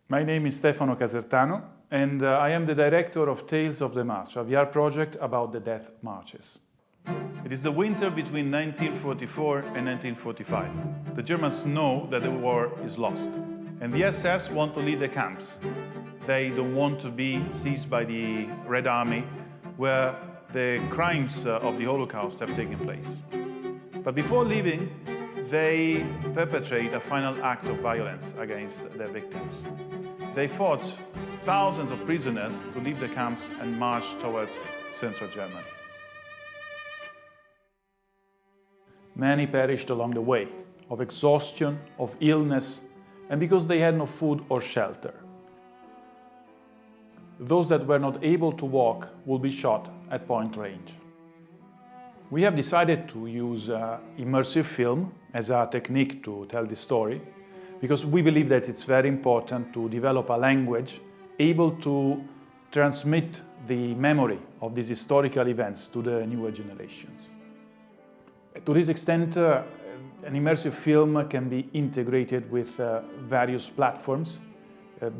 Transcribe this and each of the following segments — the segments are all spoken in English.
My name is Stefano Casertano, and I am the director of Tales of the March, a VR project about the death marches. It is the winter between 1944 and 1945. The Germans know that the war is lost, and the SS want to leave the camps. They don't want to be seized by the Red Army, where the crimes of the Holocaust have taken place. But before leaving, they perpetrate a final act of violence against their victims. They force thousands of prisoners to leave the camps and march towards central Germany. Many perished along the way, of exhaustion, of illness, and because they had no food or shelter. Those that were not able to walk will be shot at point range. We have decided to use immersive film as a technique to tell the story, because we believe that it's very important to develop a language able to transmit the memory of these historical events to the newer generations. To this extent, an immersive film can be integrated with various platforms,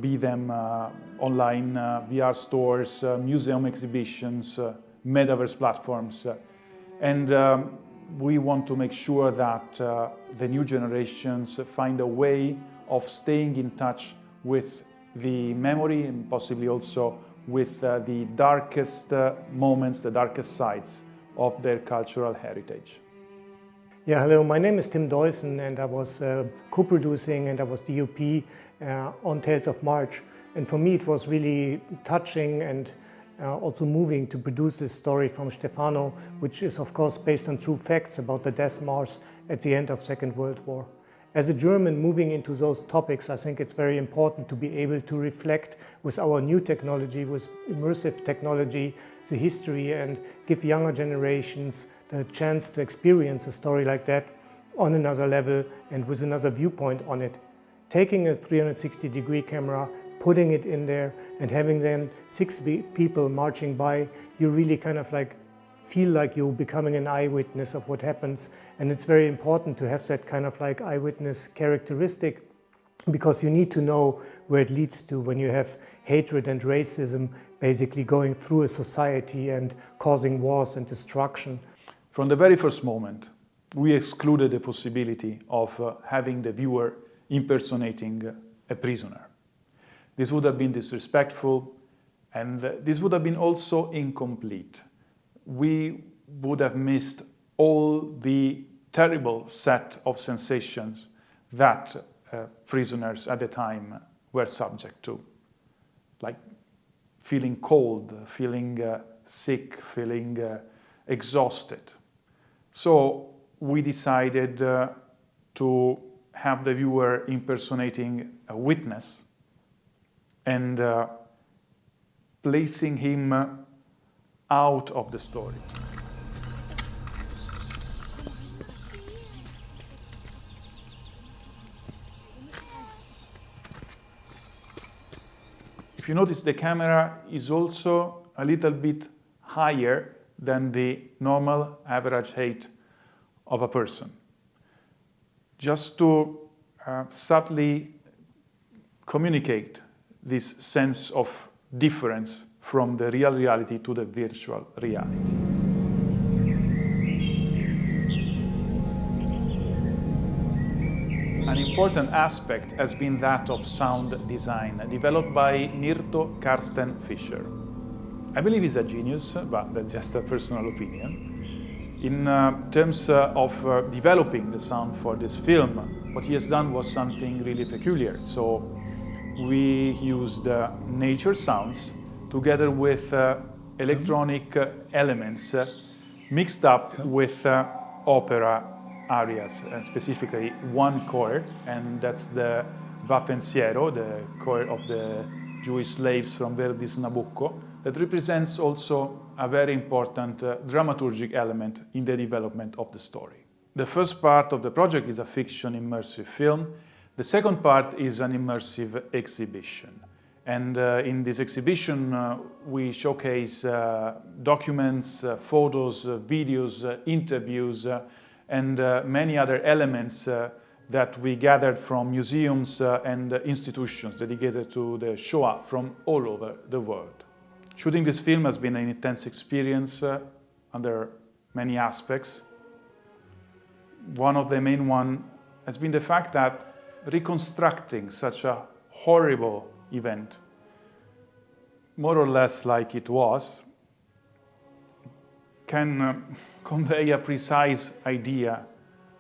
be them online VR stores, museum exhibitions, metaverse platforms. And we want to make sure that the new generations find a way of staying in touch with the memory and possibly also with the darkest moments, the darkest sides of their cultural heritage. Yeah, hello, my name is Tim Deussen and I was co-producing and I was DOP on Tales of March. And for me it was really touching and also moving to produce this story from Stefano, which is of course based on true facts about the death march at the end of Second World War. As a German moving into those topics, I think it's very important to be able to reflect with our new technology, with immersive technology, the history, and give younger generations the chance to experience a story like that on another level and with another viewpoint on it. Taking a 360-degree camera, putting it in there and having then 6 people marching by, you really kind of like feel like you're becoming an eyewitness of what happens. And it's very important to have that kind of like eyewitness characteristic, because you need to know where it leads to when you have hatred and racism basically going through a society and causing wars and destruction. From the very first moment, we excluded the possibility of having the viewer impersonating a prisoner. This would have been disrespectful, and this would have been also incomplete. We would have missed all the terrible set of sensations that prisoners at the time were subject to, like feeling cold, feeling sick, feeling exhausted. So we decided to have the viewer impersonating a witness and placing him out of the story. If you notice, the camera is also a little bit higher than the normal average height of a person, just to subtly communicate this sense of difference from the real reality to the virtual reality. An important aspect has been that of sound design, developed by Nirto Karsten Fischer. I believe he's a genius, but that's just a personal opinion. In terms of developing the sound for this film, what he has done was something really peculiar. So we used nature sounds together with electronic elements mixed up with opera arias, and specifically one choir, and that's the Va Pensiero, the choir of the Jewish slaves from Verdi's Nabucco, that represents also a very important dramaturgic element in the development of the story. The first part of the project is a fiction immersive film. The second part is an immersive exhibition. And in this exhibition, we showcase documents, photos, videos, interviews, and many other elements that we gathered from museums and institutions dedicated to the Shoah from all over the world. Shooting this film has been an intense experience under many aspects. One of the main ones has been the fact that reconstructing such a horrible event, more or less like it was, can convey a precise idea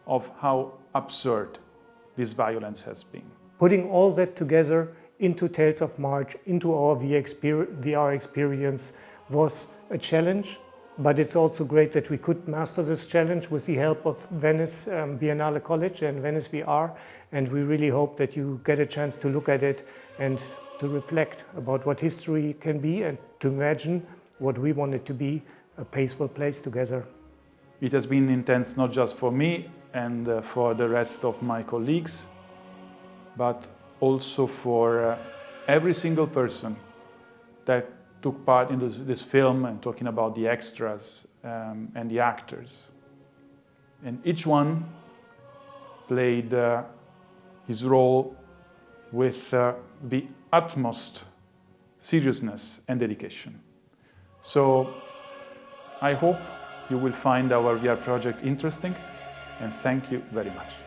of how absurd this violence has been. Putting all that together into Tales of March, into our VR experience was a challenge, but it's also great that we could master this challenge with the help of Venice Biennale College and Venice VR, and we really hope that you get a chance to look at it and to reflect about what history can be and to imagine what we want it to be, a peaceful place together. It has been intense not just for me and for the rest of my colleagues, but also for every single person that took part in this film, and talking about the extras and the actors. And each one played his role with the utmost seriousness and dedication. So I hope you will find our VR project interesting, and thank you very much.